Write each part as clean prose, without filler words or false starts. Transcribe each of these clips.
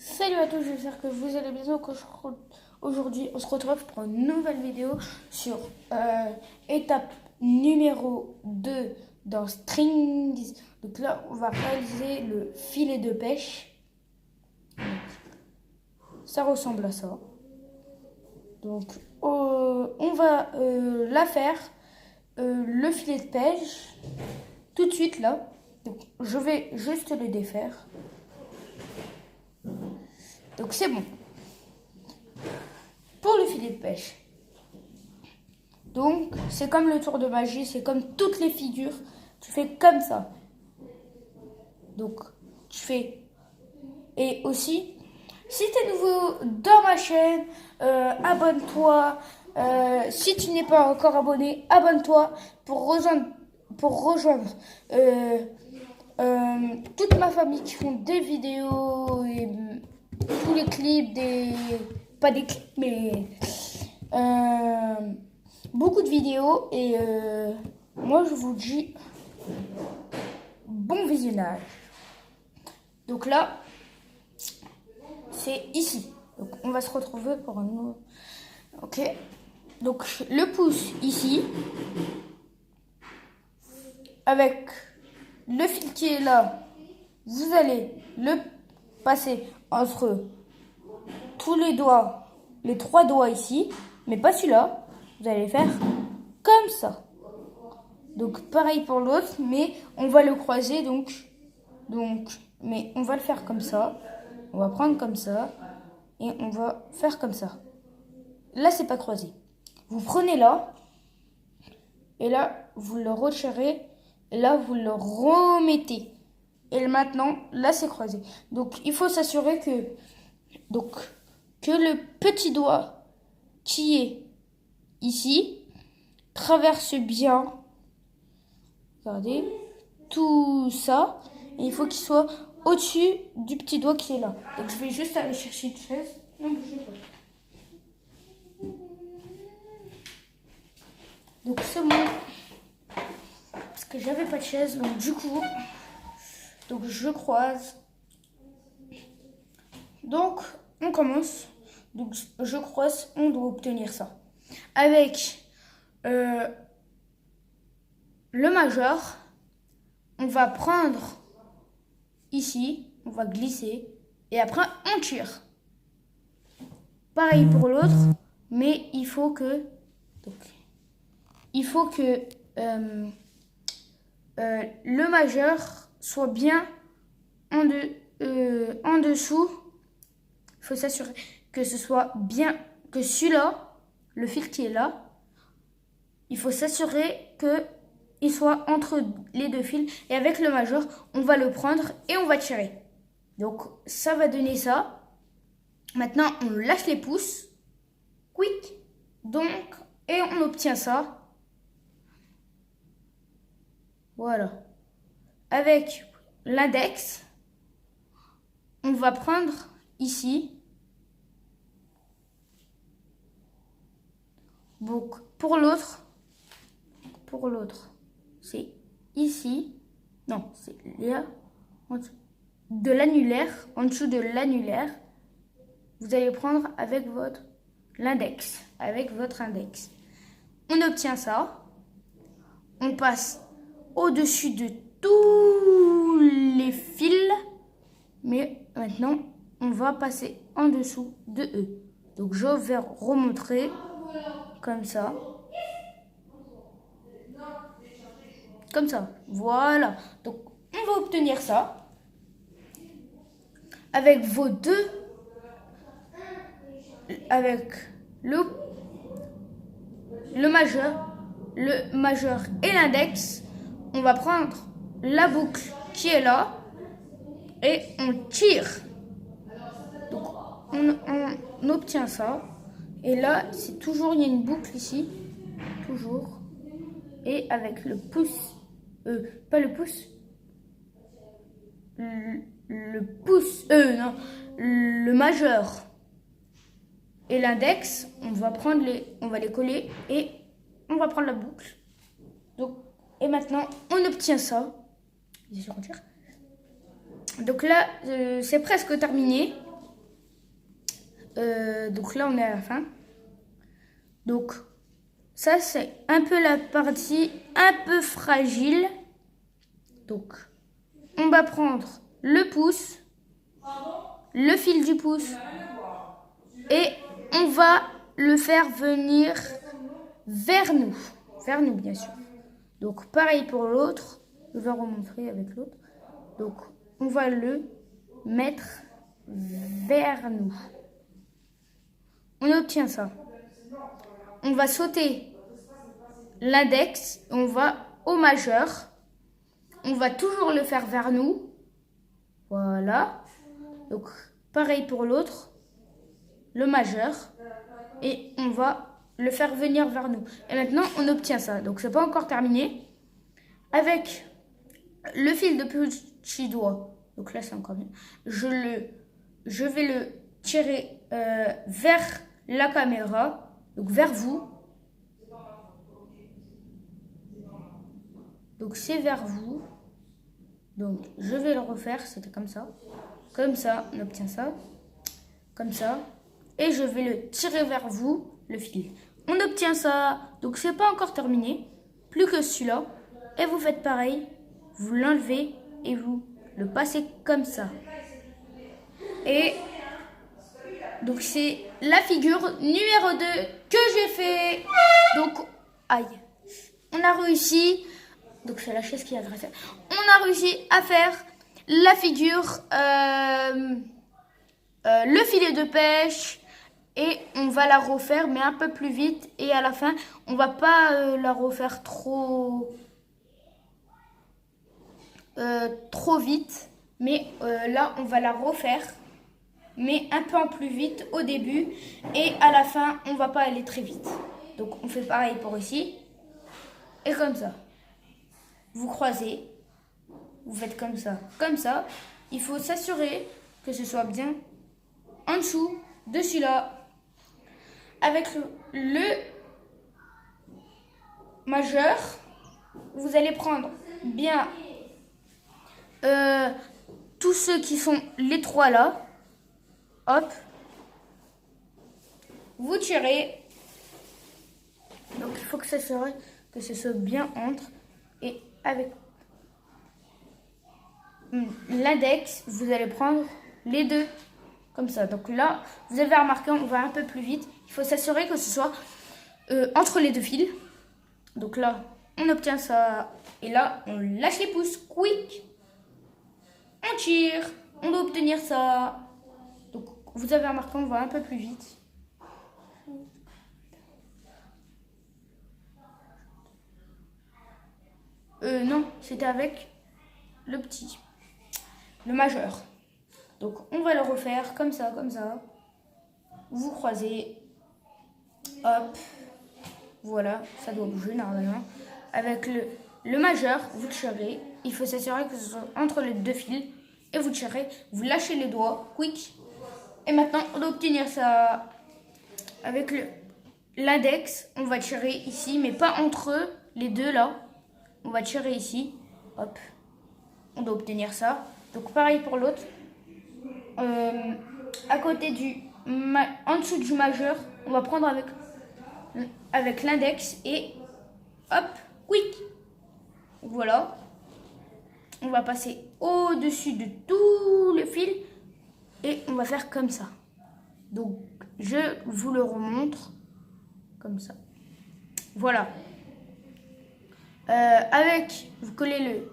Salut à tous, j'espère que vous allez bien. Aujourd'hui, on se retrouve pour une nouvelle vidéo sur étape numéro 2 dans Strings. Donc là, on va réaliser le filet de pêche. Ça ressemble à ça. Donc, on va la faire, le filet de pêche, tout de suite là. Donc, je vais juste le défaire. Donc c'est bon. Pour le filet de pêche. Donc c'est comme le tour de magie, c'est comme toutes les figures. Tu fais comme ça. Donc tu fais. Et aussi, si tu es nouveau dans ma chaîne, abonne-toi. Si tu n'es pas encore abonné, abonne-toi pour rejoindre toute ma famille qui font des vidéos et tous les clips, pas des clips, mais beaucoup de vidéos. Et moi, je vous dis bon visionnage. Donc là, c'est ici. Donc on va se retrouver pour un nouveau. Ok. Donc le pouce ici, avec le fil qui est là, vous allez le passer entre tous les doigts, les 3 doigts ici, mais pas celui-là. Vous allez faire comme ça. Donc pareil pour l'autre, mais on va le croiser, mais on va le faire comme ça. On va prendre comme ça et on va faire comme ça. Là, c'est pas croisé. Vous prenez là et là, vous le retirez et là, vous le remettez. Et maintenant, là, c'est croisé. Donc, il faut s'assurer que le petit doigt qui est ici traverse bien, regardez, tout ça. Et il faut qu'il soit au-dessus du petit doigt qui est là. Donc, je vais juste aller chercher une chaise. Non, bougez pas. Donc, c'est bon. Parce que j'avais pas de chaise. Donc, du coup, je croise. Donc, on commence. Donc, je croise, on doit obtenir ça. Avec le majeur, on va prendre ici, on va glisser, et après, on tire. Pareil pour l'autre, mais il faut que le majeur soit bien en dessous. Il faut s'assurer que ce soit bien, que celui-là, le fil qui est là, il faut s'assurer qu'il soit entre les deux fils. Et avec le majeur, on va le prendre et on va tirer. Donc, ça va donner ça. Maintenant, on lâche les pouces. Quick. Donc, et on obtient ça. Voilà. Avec l'index, on va prendre ici. Donc, pour l'autre, c'est ici. Non, c'est là. De l'annulaire, en dessous de l'annulaire, vous allez prendre avec votre index. On obtient ça. On passe au-dessus de tous les fils. Mais maintenant, on va passer en dessous de eux. Donc, je vais remontrer comme ça. Comme ça. Voilà. Donc, on va obtenir ça. Avec vos deux. Avec le majeur et l'index. On va prendre la boucle qui est là. Et on tire. Donc, on obtient ça. Et là, c'est toujours, il y a une boucle ici. Toujours. Et avec le pouce. Pas le pouce. Le majeur et l'index, on va les coller et on va prendre la boucle. Donc, et maintenant, on obtient ça. Donc là, c'est presque terminé. Donc là, on est à la fin. Donc, ça, c'est un peu la partie un peu fragile. Donc, on va prendre le pouce, le fil du pouce, et on va le faire venir vers nous. Vers nous, bien sûr. Donc, pareil pour l'autre. Je vais remontrer avec l'autre. Donc, on va le mettre vers nous. On obtient ça. On va sauter l'index, on va au majeur. On va toujours le faire vers nous. Voilà. Donc, pareil pour l'autre. Le majeur. Et on va le faire venir vers nous. Et maintenant, on obtient ça. Donc, c'est pas encore terminé. Avec le fil de petit doigt. Donc là, c'est encore mieux. Je vais le tirer vers la caméra. Donc, vers vous. Donc, c'est vers vous. Donc, je vais le refaire. C'était comme ça. Comme ça, on obtient ça. Comme ça. Et je vais le tirer vers vous, le fil. On obtient ça. Donc, c'est pas encore terminé. Plus que celui-là. Et vous faites pareil. Vous l'enlevez et vous le passez comme ça. Et donc, c'est la figure numéro 2 que j'ai fait. Donc, aïe. On a réussi. Donc, c'est la chaise qui a graissé. On a réussi à faire la figure, le filet de pêche. Et on va la refaire, mais un peu plus vite. Et à la fin, on va pas la refaire trop vite. Mais là, on va la refaire. Mais un peu en plus vite au début. Et à la fin, on va pas aller très vite. Donc, on fait pareil pour ici. Et comme ça. Vous croisez. Vous faites comme ça. Comme ça. Il faut s'assurer que ce soit bien en dessous de celui-là. Avec le majeur, vous allez prendre bien tous ceux qui sont les trois là. Hop. Vous tirez. Donc il faut que s'assurer que ce soit bien entre. Et avec l'index, vous allez prendre les deux. Comme ça. Donc là, vous avez remarqué, on va un peu plus vite. Il faut s'assurer que ce soit entre les deux fils. Donc là, on obtient ça. Et là, on lâche les pouces. Quick. On tire. On doit obtenir ça. Donc, vous avez remarqué, on va un peu plus vite. Non, c'était avec le petit. Le majeur. Donc, on va le refaire comme ça, comme ça. Vous croisez. Hop. Voilà, ça doit bouger normalement. Avec le majeur, vous tirez. Il faut s'assurer que ce soit entre les deux fils. Et vous tirez. Vous lâchez les doigts. Quick. Et maintenant, on doit obtenir ça. Avec l'index, on va tirer ici. Mais pas entre les deux là. On va tirer ici. Hop. On doit obtenir ça. Donc pareil pour l'autre. À côté en dessous du majeur, on va prendre avec l'index et hop, quick. Voilà. On va passer au-dessus de tout le fil et on va faire comme ça. Donc, je vous le remontre comme ça. Voilà. Vous collez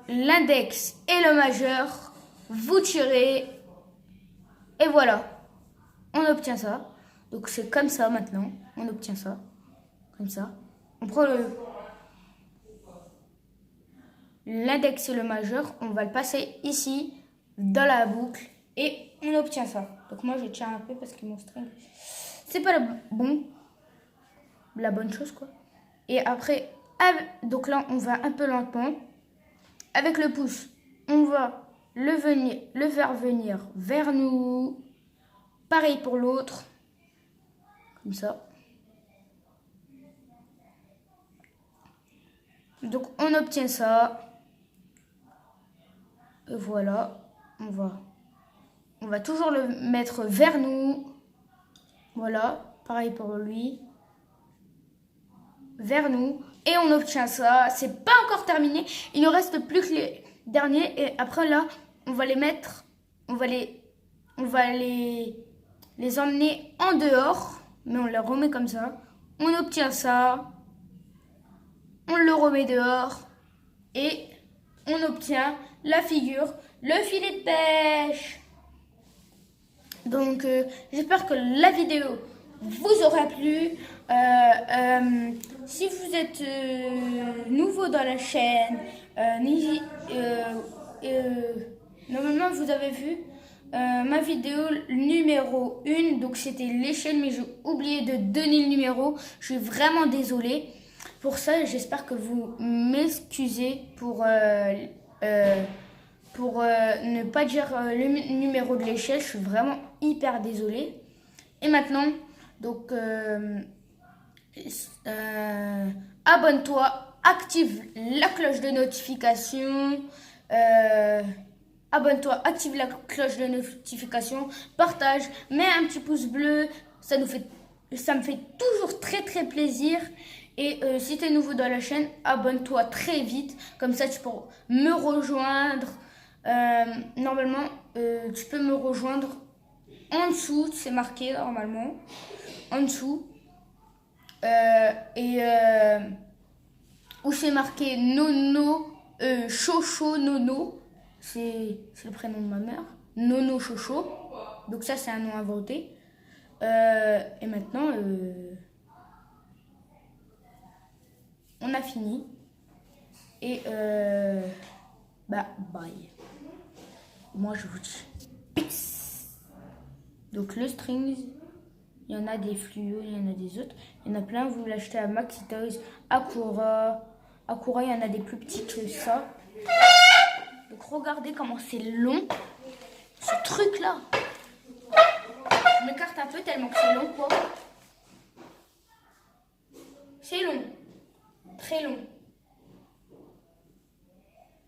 l'index et le majeur, vous tirez et voilà, on obtient ça. Donc c'est comme ça maintenant, on obtient ça, comme ça. On prend l'index et le majeur, on va le passer ici dans la boucle et on obtient ça. Donc moi je tiens un peu parce que mon string, c'est pas la bonne chose quoi. Et après, donc là on va un peu lentement. Avec le pouce, on va le faire venir vers nous. Pareil pour l'autre. Comme ça. Donc on obtient ça. Et voilà. On va On va toujours le mettre vers nous. Voilà, pareil pour lui. Vers nous. Et on obtient ça. C'est pas encore terminé. Il ne reste plus que les derniers. Et après là, on va les mettre. On va les emmener en dehors. Mais on les remet comme ça. On obtient ça. On le remet dehors. Et on obtient la figure, le filet de pêche. Donc, j'espère que la vidéo vous aura plu. Si vous êtes nouveau dans la chaîne, normalement vous avez vu ma vidéo numéro 1. Donc, c'était l'échelle, mais j'ai oublié de donner le numéro. Je suis vraiment désolée pour ça. J'espère que vous m'excusez pour ne pas dire le numéro de l'échelle. Je suis vraiment hyper désolée. Et maintenant, donc, abonne-toi, active la cloche de notification. Abonne-toi, active la cloche de notification, partage, mets un petit pouce bleu. Ça me fait toujours très très plaisir. Et si tu es nouveau dans la chaîne, abonne-toi très vite. Comme ça, tu pourras me rejoindre. Normalement, tu peux me rejoindre en dessous. C'est marqué normalement. En dessous. Où c'est marqué Nono, Chocho Nono. C'est le prénom de ma mère. Nono Chocho. Donc ça, c'est un nom inventé. Et maintenant... on a fini. Et bye. Moi je vous dis peace. Donc le strings, il y en a des fluo, il y en a des autres. Il y en a plein, vous l'achetez à Maxi Toys, Akura, il y en a des plus petits que ça. Donc regardez comment c'est long, ce truc là. Je m'écarte un peu tellement que c'est long quoi. C'est long. Très long.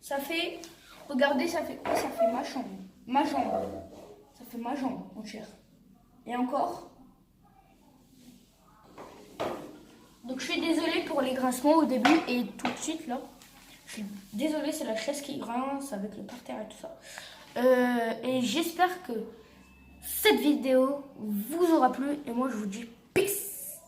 Ça fait, regardez, ça fait quoi? Ça fait ma jambe. Ma jambe. Ça fait ma jambe, mon cher. Et encore. Donc je suis désolée pour les grincements au début et tout de suite là. Je suis désolée, c'est la chaise qui grince avec le parterre et tout ça. Et j'espère que cette vidéo vous aura plu. Et moi je vous dis peace.